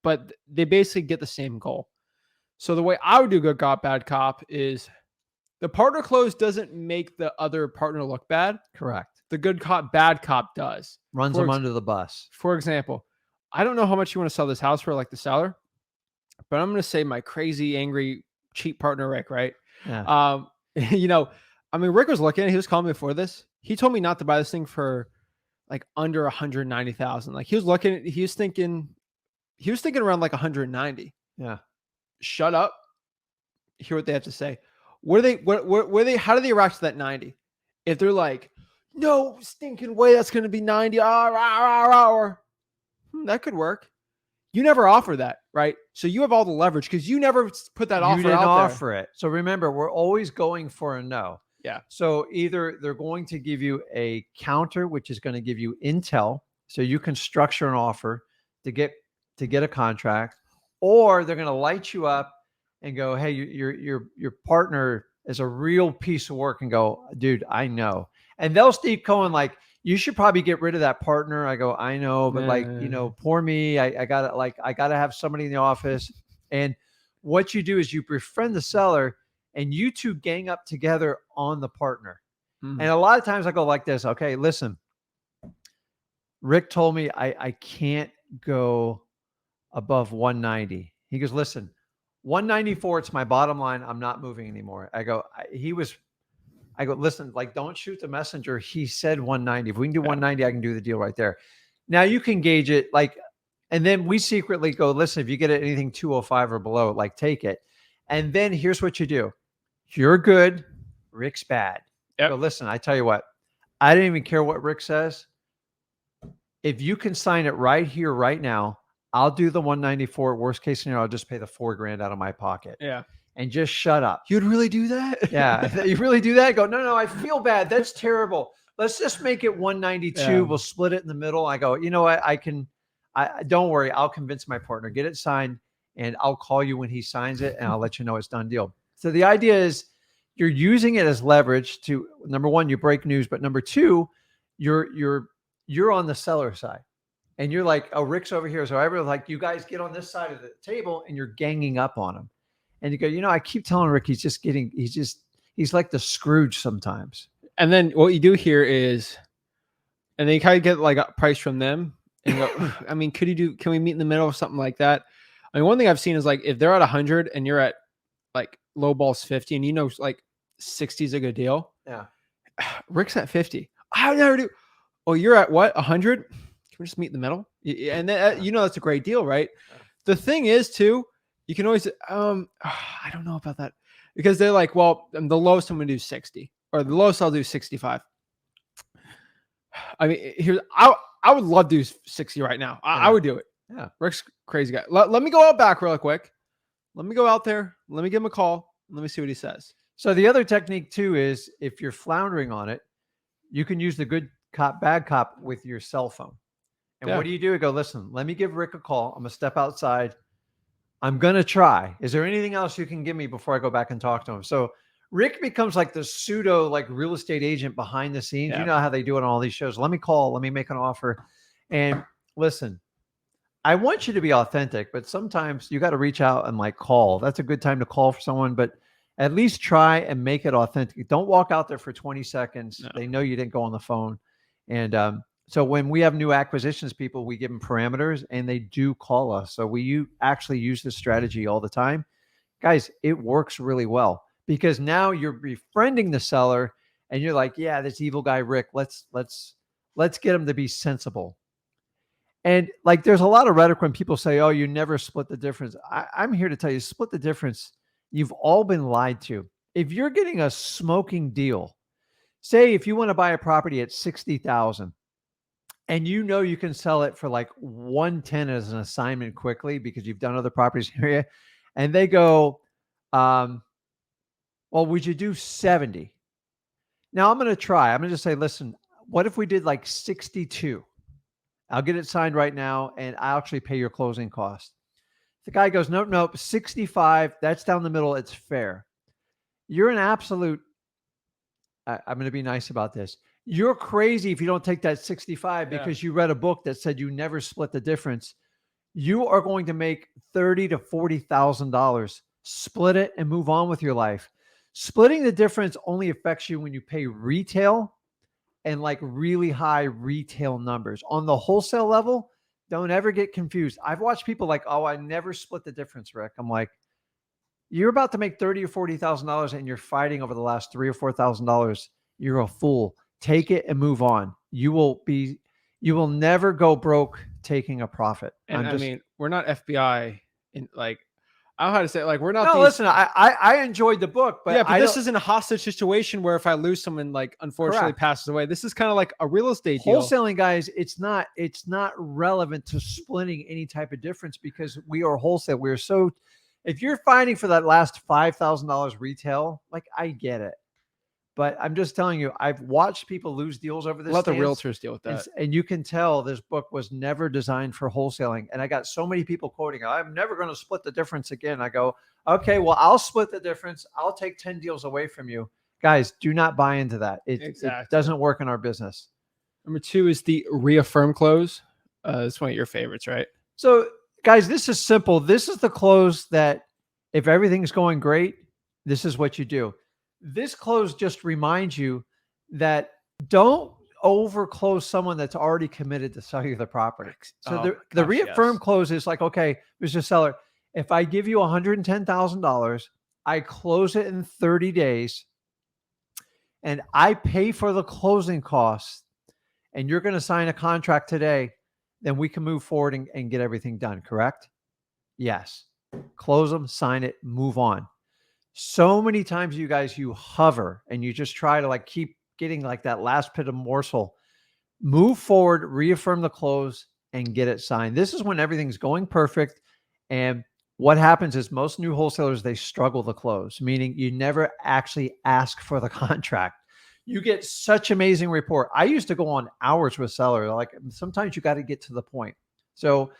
but they basically get the same goal. So, the way I would do good cop, bad cop is the partner close doesn't make the other partner look bad. correct. The good cop, bad cop does. Runs them under the bus. For example, I don't know how much you want to sell this house for, like the seller, but I'm going to say my crazy, angry, cheap partner, Rick, right? Yeah. You know, I mean, Rick was looking, he was calling me before this. He told me not to buy this thing for like under 190,000. Like he was looking, he was thinking around like 190. Yeah. Shut up. Hear what they have to say. How do they react to that 90? If they're like, no stinking way that's going to be 90, that could work. You never offer that, right? So you have all the leverage because you never put that offer out there. You didn't offer it. So remember, we're always going for a no. Yeah. So either they're going to give you a counter, which is going to give you intel, so you can structure an offer to get a contract, or they're going to light you up and go, "Hey, your partner is a real piece of work," and go, "Dude, I know." And they'll keep going like, "You should probably get rid of that partner." I go, "I know, but like, poor me. I gotta have somebody in the office." And what you do is you befriend the seller, and you two gang up together on the partner. Mm-hmm. And a lot of times I go like this. Okay, listen, Rick told me I can't go above 190. He goes, listen, 194, it's my bottom line. I'm not moving anymore. I go, listen, like, don't shoot the messenger. He said 190. If we can do 190, I can do the deal right there. Now you can gauge it like, and then we secretly go, listen, if you get anything 205 or below, like take it. And then here's what you do. You're good. Rick's bad. Yep. So listen, I tell you what, I didn't even care what Rick says. If you can sign it right here, right now, I'll do the 194. Worst case scenario, I'll just pay the $4,000 out of my pocket. Yeah. And just shut up. You'd really do that? Yeah. You really do that? Go, no, I feel bad. That's terrible. Let's just make it 192. Yeah. We'll split it in the middle. I go, you know what? I don't worry. I'll convince my partner, get it signed, and I'll call you when he signs it, and I'll let you know it's done deal. So the idea is you're using it as leverage to, number one, you break news, but number two, you're on the seller side. And you're like, oh, Rick's over here. So everyone's like, you guys get on this side of the table, and you're ganging up on him. And you go, I keep telling Rick, he's like the Scrooge sometimes. And then what you do here is, and then you kind of get like a price from them and you go, I mean, can we meet in the middle or something like that? I mean, one thing I've seen is like, if they're at 100 and you're at like low balls 50 and like 60 is a good deal. Yeah. Rick's at 50. I would never do. Oh, you're at what? 100? Can we just meet in the middle? And then, that's a great deal, right? The thing is too, you can always, I don't know about that because they're like, well, the lowest I'm going to do 60 or the lowest I'll do 65. I mean, I would love to do 60 right now. I would do it. Yeah. Rick's crazy guy. Let me go out back real quick. Let me go out there. Let me give him a call. Let me see what he says. So the other technique too is if you're floundering on it, you can use the good cop, bad cop with your cell phone. And what do? You go, listen, let me give Rick a call. I'm going to step outside. I'm going to try. Is there anything else you can give me before I go back and talk to him? So Rick becomes like the pseudo like real estate agent behind the scenes. Yeah. You know how they do it on all these shows. Let me call. Let me make an offer. And listen, I want you to be authentic, but sometimes you got to reach out and like call. That's a good time to call for someone, but at least try and make it authentic. Don't walk out there for 20 seconds. No. They know you didn't go on the phone. And so when we have new acquisitions people, we give them parameters and they do call us. So we actually use this strategy all the time. Guys, it works really well because now you're befriending the seller and you're like, yeah, this evil guy, Rick, let's get him to be sensible. And like, there's a lot of rhetoric when people say, oh, you never split the difference. I'm here to tell you, split the difference. You've all been lied to. If you're getting a smoking deal, say if you want to buy a property at $60,000 and you can sell it for like 110 as an assignment quickly because you've done other properties in the area, and they go, well, would you do 70? Now I'm going to try. I'm going to just say, listen, what if we did like 62 I'll get it signed right now, and I'll actually pay your closing cost. The guy goes, nope, nope, 65. That's down the middle. It's fair. You're an absolute, I'm going to be nice about this. You're crazy if you don't take that 65 because you read a book that said you never split the difference. You are going to make $30,000 to $40,000. Split it and move on with your life. Splitting the difference only affects you when you pay retail and like really high retail numbers. On the wholesale level, don't ever get confused. I've watched people like, oh, I never split the difference, Rick. I'm like, you're about to make $30,000 or $40,000 and you're fighting over the last $3,000 or $4,000. You're a fool. Take it and move on. You will never go broke taking a profit. And I mean, we're not FBI in like, I don't know how to say it. Like, we're not. No, listen, I enjoyed the book, but yeah, but this isn't a hostage situation where if I lose someone, like, unfortunately passes away. This is kind of like a real estate deal. Wholesaling, guys, it's not relevant to splitting any type of difference because we are wholesale. We're so, if you're fighting for that last $5,000 retail, like, I get it. But I'm just telling you, I've watched people lose deals over this. Let the realtors deal with that. And you can tell this book was never designed for wholesaling. And I got so many people quoting, I'm never going to split the difference again. I go, okay, well, I'll split the difference. I'll take 10 deals away from you. Guys, do not buy into that. It doesn't work in our business. Number 2 is the Reaffirm Close. It's one of your favorites, right? So, guys, this is simple. This is the close that if everything's going great, this is what you do. This close just reminds you that don't overclose someone that's already committed to sell you the property. So the Reaffirm close is like, okay, Mr. Seller, if I give you $110,000, I close it in 30 days and I pay for the closing costs and you're going to sign a contract today, then we can move forward and get everything done, correct? Yes. Close them, sign it, move on. So many times, you guys, you hover and you just try to like keep getting like that last bit of morsel. Move forward, reaffirm the close, and get it signed. This is when everything's going perfect. And what happens is most new wholesalers, they struggle to close, meaning you never actually ask for the contract. You get such amazing rapport. I used to go on hours with sellers. Like, sometimes you got to get to the point. So,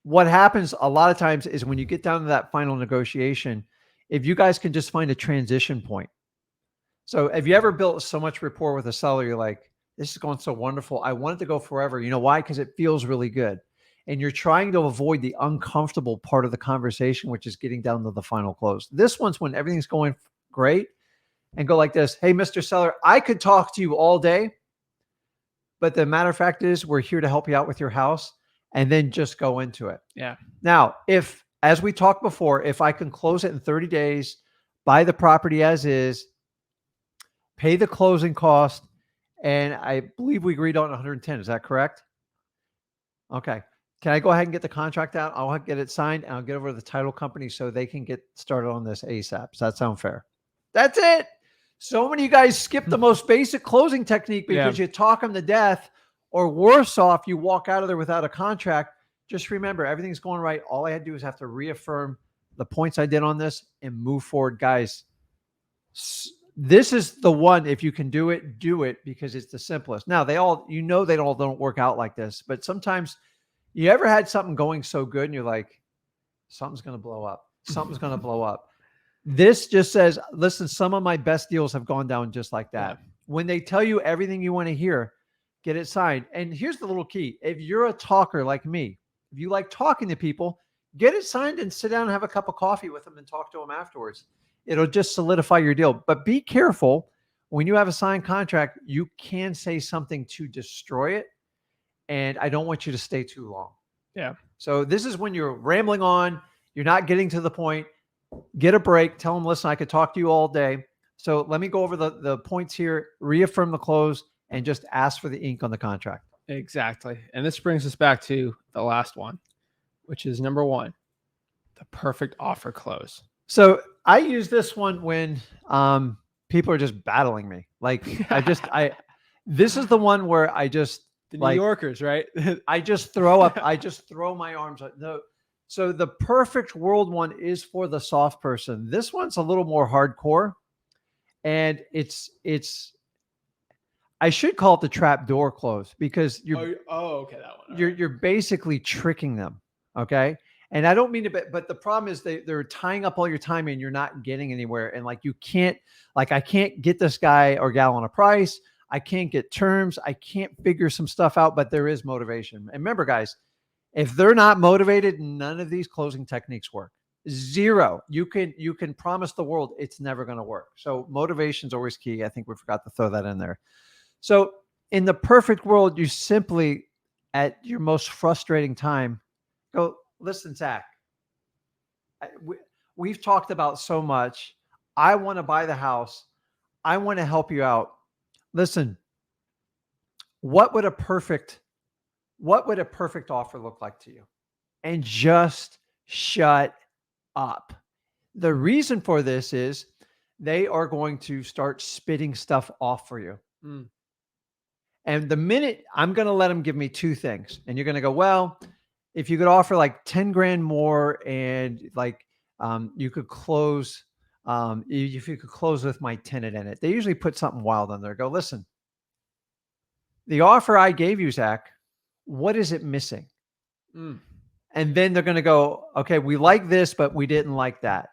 what happens a lot of times is when you get down to that final negotiation, if you guys can just find a transition point. So have you ever built so much rapport with a seller, you're like, this is going so wonderful. I want it to go forever. You know why? Because it feels really good. And you're trying to avoid the uncomfortable part of the conversation, which is getting down to the final close. This one's when everything's going great and go like this. Hey, Mr. Seller, I could talk to you all day, but the matter of fact is we're here to help you out with your house. And then just go into it. Yeah. Now, if, as we talked before, if I can close it in 30 days, buy the property as is, pay the closing cost, and I believe we agreed on 110. Is that correct? Okay. Can I go ahead and get the contract out? I'll get it signed, and I'll get over to the title company so they can get started on this ASAP. Does that sound fair? That's it. So many of you guys skip the most basic closing technique because you talk them to death. Or worse off, you walk out of there without a contract. Just remember, everything's going right. All I had to do is have to reaffirm the points I did on this and move forward. Guys, this is the one. If you can do it because it's the simplest. Now, they all don't work out like this. But sometimes you ever had something going so good and you're like, something's going to blow up. Something's going to blow up. This just says, listen, some of my best deals have gone down just like that. Yeah. When they tell you everything you want to hear, get it signed. And here's the little key. If you're a talker like me, if you like talking to people, get it signed and sit down and have a cup of coffee with them and talk to them afterwards. It'll just solidify your deal. But be careful. When you have a signed contract, you can say something to destroy it. And I don't want you to stay too long. Yeah. So this is when you're rambling on. You're not getting to the point. Get a break. Tell them, listen, I could talk to you all day. So let me go over the points here. Reaffirm the close. And just ask for the ink on the contract. Exactly. And this brings us back to the last one, which is number 1, the perfect offer close. So I use this one when people are just battling me. Like this is the one where I just the New Yorkers, right? I just throw up. I just throw my arms up. No. So the perfect world one is for the soft person. This one's a little more hardcore, and it's I should call it the trap door close because Okay, that one. you're basically tricking them. Okay. And I don't mean to, but the problem is they're tying up all your time and you're not getting anywhere. And like, you can't, like, I can't get this guy or gal on a price. I can't get terms. I can't figure some stuff out, but there is motivation. And remember, guys, if they're not motivated, none of these closing techniques work. Zero. You can promise the world it's never going to work. So motivation is always key. I think we forgot to throw that in there. So in the perfect world, you simply, at your most frustrating time, go, listen, Zach, we've talked about so much. I want to buy the house. I want to help you out. Listen, what would a perfect offer look like to you? And just shut up. The reason for this is they are going to start spitting stuff off for you. Mm. And the minute I'm going to let them give me two things, and you're going to go, well, if you could offer like 10 grand more and like you could close, if you could close with my tenant in it, they usually put something wild on there. Go, listen, the offer I gave you, Zach, what is it missing? Mm. And then they're going to go, okay, we like this, but we didn't like that.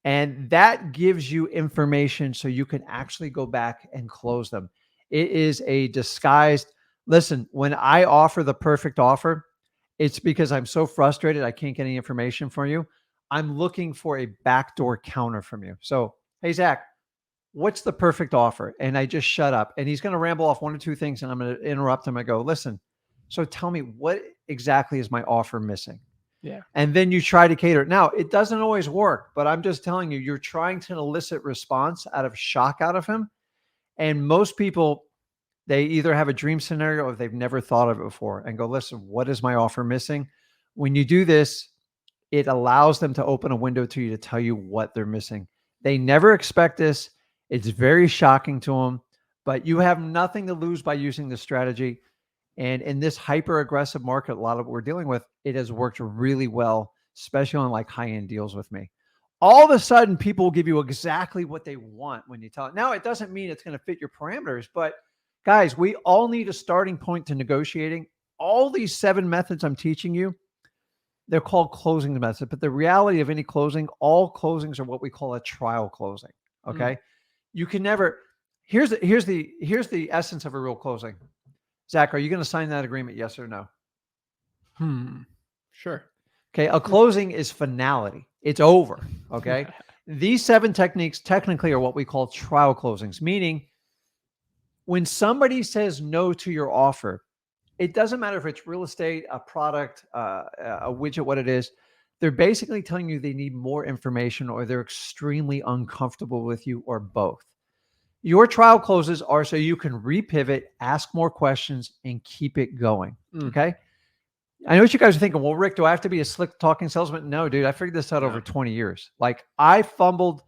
And that gives you information so you can actually go back and close them. It is a disguised, listen, when I offer the perfect offer, it's because I'm so frustrated I can't get any information from you. I'm looking for a backdoor counter from you. So, hey, Zach, what's the perfect offer? And I just shut up. And he's going to ramble off one or two things, and I'm going to interrupt him. I go, listen, so tell me, what exactly is my offer missing? Yeah. And then you try to cater it. Now, it doesn't always work, but I'm just telling you, you're trying to elicit response out of shock out of him. And most people, they either have a dream scenario or they've never thought of it before and go, listen, what is my offer missing? When you do this, it allows them to open a window to you to tell you what they're missing. They never expect this. It's very shocking to them, but you have nothing to lose by using this strategy. And in this hyper aggressive market, a lot of what we're dealing with, it has worked really well, especially on like high-end deals with me. All of a sudden, people will give you exactly what they want when you tell it. Now, it doesn't mean it's going to fit your parameters, but guys, we all need a starting point to negotiating. All these 7 methods I'm teaching you, they're called closing methods, but the reality of any closing, all closings are what we call a trial closing. Okay. You can never, here's the essence of a real closing. Zach, are you going to sign that agreement? Yes or no? Sure. Okay. A closing is finality. It's over. Okay. These 7 techniques technically are what we call trial closings, meaning when somebody says no to your offer, it doesn't matter if it's real estate, a product, a widget, what it is. They're basically telling you they need more information or they're extremely uncomfortable with you or both. Your trial closes are so you can repivot, ask more questions, and keep it going. Okay. I know what you guys are thinking. Well, Rick, do I have to be a slick talking salesman? No, dude. I figured this out over 20 years. Like, I fumbled,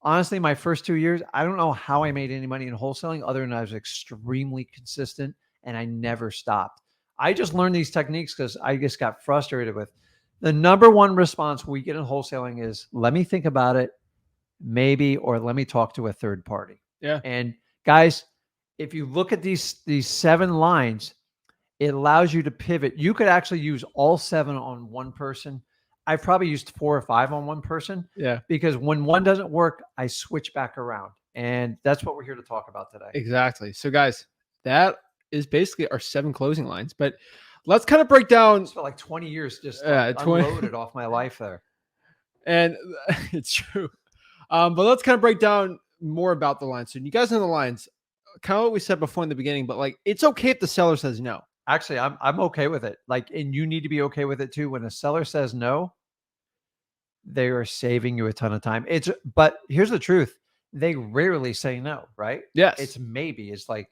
honestly, my first 2 years. I don't know how I made any money in wholesaling other than I was extremely consistent and I never stopped. I just learned these techniques because I just got frustrated with. The number one response we get in wholesaling is, let me think about it, maybe, or let me talk to a third party. Yeah. And guys, if you look at these 7 lines, it allows you to pivot. You could actually use all 7 on one person. I've probably used 4 or 5 on one person. Yeah. Because when one doesn't work, I switch back around. And that's what we're here to talk about today. Exactly. So guys, that is basically our 7 closing lines, but let's kind of break down. It's for like 20 years just unloaded off my life there. And it's true. But let's kind of break down more about the lines. So you guys know the lines, kind of what we said before in the beginning, but like, it's okay if the seller says no. Actually, I'm okay with it. Like, and you need to be okay with it too. When a seller says no, they are saving you a ton of time. But here's the truth. They rarely say no, right? Yes. It's maybe. It's like.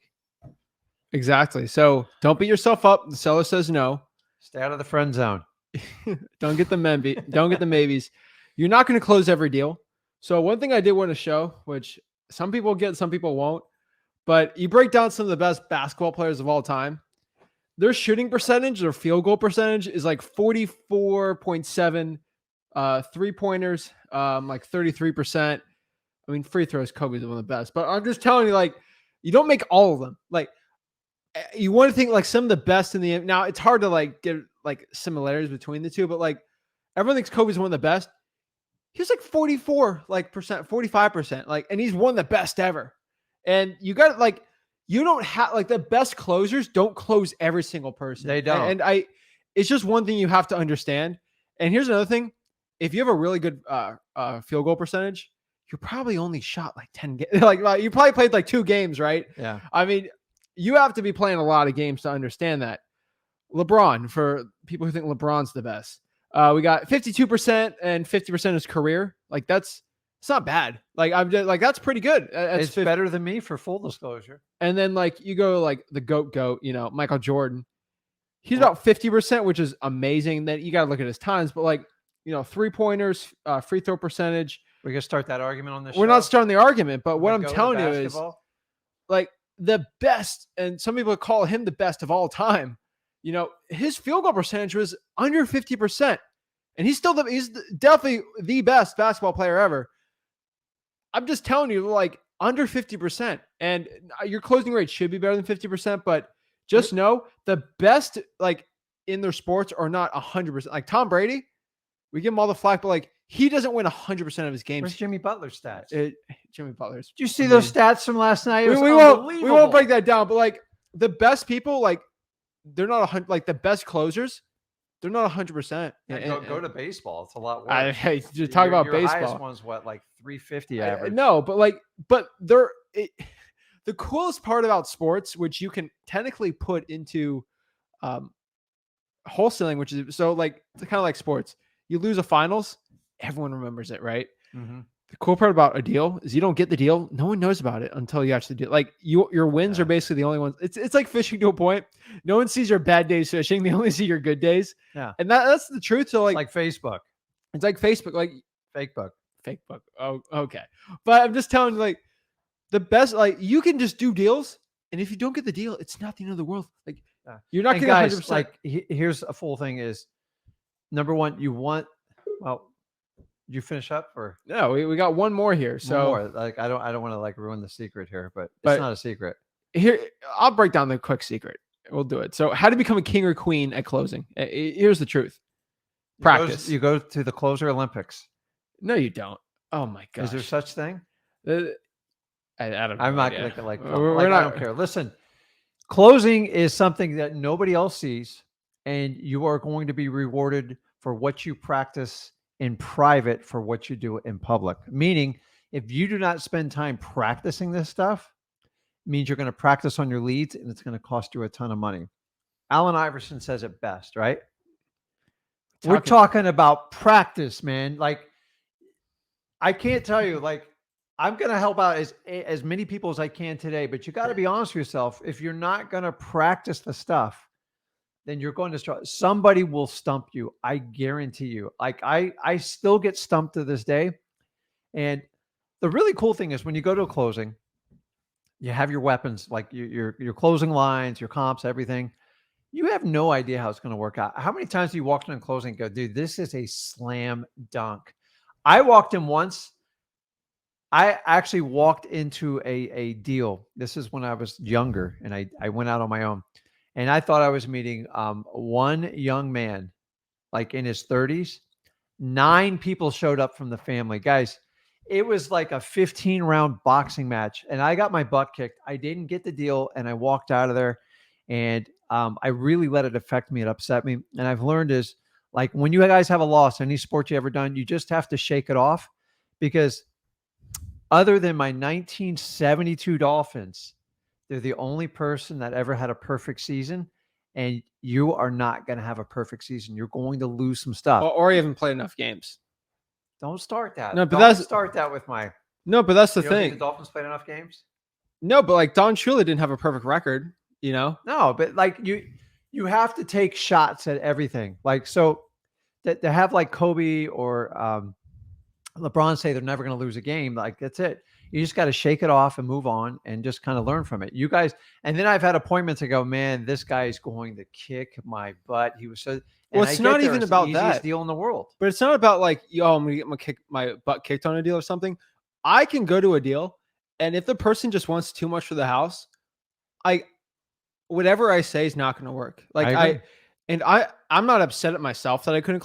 Exactly. So don't beat yourself up. The seller says no. Stay out of the friend zone. Don't get the maybes. You're not going to close every deal. So one thing I did want to show, which some people get, some people won't, but you break down some of the best basketball players of all time. Their shooting percentage, their field goal percentage is like 44.7, 3-pointers, like 33%. I mean, free throws, Kobe's one of the best, but I'm just telling you, like, You don't make all of them. Like you want to think like some of the best in the now. It's hard to like get like similarities between the two, but like everyone thinks Kobe's one of the best. He's like 44 like percent, 45%, like, and he's one of the best ever. And you got like you don't have like the best closers don't close every single person. They don't. And it's just one thing you have to understand. And here's another thing: if you have a really good field goal percentage, you probably only shot like 10 games. Like you probably played like 2 games, right? Yeah. I mean, you have to be playing a lot of games to understand that. LeBron, for people who think LeBron's the best, we got 52% and 50% is career. Like it's not bad. Like I'm just like that's pretty good. It's better than me for full disclosure. And then like you go like the goat, you know, Michael Jordan. He's about 50%, which is amazing. Then you got to look at his times, but like, you know, 3-pointers, free throw percentage. We're gonna start that argument on this. We're not starting the argument, but what I'm Go to telling you is basketball? like the best, and some people call him the best of all time. You know, his field goal percentage was under 50%, and he's definitely the best basketball player ever. I'm just telling you, like under 50%, and your closing rate should be better than 50%, but just know the best like in their sports are not 100%. Like Tom Brady, we give him all the flack, but like he doesn't win 100% of his games. Where's Jimmy Butler's stats? Jimmy Butler's. Did you see those stats from last night? We won't break that down, but like the best people, like they're not 100. Like the best closers, they're not 100%. Go to baseball. It's a lot worse. You're talking about your baseball. Highest one's what, like 350 average? No, but they're the coolest part about sports, which you can technically put into wholesaling, which is so like it's kind of like sports. You lose a finals, everyone remembers it, right? Mm-hmm. The cool part about a deal is you don't get the deal. No one knows about it until you actually do it. Like your wins are basically the only ones. It's like fishing to a point. No one sees your bad days fishing. They only see your good days. Yeah. And that's the truth. So like Facebook. It's like Facebook, like fake book. Oh, okay. But I'm just telling you, like the best, like you can just do deals. And if you don't get the deal, it's not the end of the world. Like you're not getting 100%. Like here's a full thing is number one, you want, well, you finish up or no, we got one more here. So one more. Like I don't want to like ruin the secret here, but it's not a secret. Here, I'll break down the quick secret. We'll do it. So how to become a king or queen at closing. Here's the truth. Practice. You go to the closer Olympics. No, you don't. Oh my gosh. Is there such thing? I don't know. I'm not going to like, we're not, I don't care. Listen, closing is something that nobody else sees, and you are going to be rewarded for what you practice in private for what you do in public. Meaning, if you do not spend time practicing this stuff, it means you're going to practice on your leads, and it's going to cost you a ton of money. Allen Iverson says it best, right? We're talking about practice, man. Like, I can't tell you, like, I'm going to help out as many people as I can today, but you got to be honest with yourself. If you're not going to practice the stuff, then you're going to struggle. Somebody will stump you. I guarantee you. Like I still get stumped to this day. And the really cool thing is when you go to a closing, you have your weapons, like your closing lines, your comps, everything. You have no idea how it's going to work out. How many times do you walk in a closing and go, dude, this is a slam dunk? I walked in once. I actually walked into a deal. This is when I was younger and I went out on my own. And I thought I was meeting one young man, like in his 30s. 9 people showed up from the family. Guys, it was like a 15-round boxing match. And I got my butt kicked. I didn't get the deal. And I walked out of there. And I really let it affect me. It upset me. And I've learned is, like, when you guys have a loss, any sport you ever done, you just have to shake it off. Because other than my 1972 Dolphins, they're the only person that ever had a perfect season, and you are not going to have a perfect season. You're going to lose some stuff. Or you haven't played enough games. Don't start that. No, but Don't start that with my. No, but that's the you don't think thing. the Dolphins played enough games? No, but like Don Shula didn't have a perfect record, you know? No, but like you have to take shots at everything. Like, so to have like Kobe or LeBron say they're never going to lose a game, like that's it. You just got to shake it off and move on and just kind of learn from it. You guys, and then I've had appointments to go, man, this guy is going to kick my butt. He was so. Well, it's not even about the that. Easiest deal in the world. But it's not about like, yo, I'm gonna get my butt kicked on a deal or something. I can go to a deal And if the person just wants too much for the house, I whatever I say is not going to work. Like I agree. I'm not upset at myself that I couldn't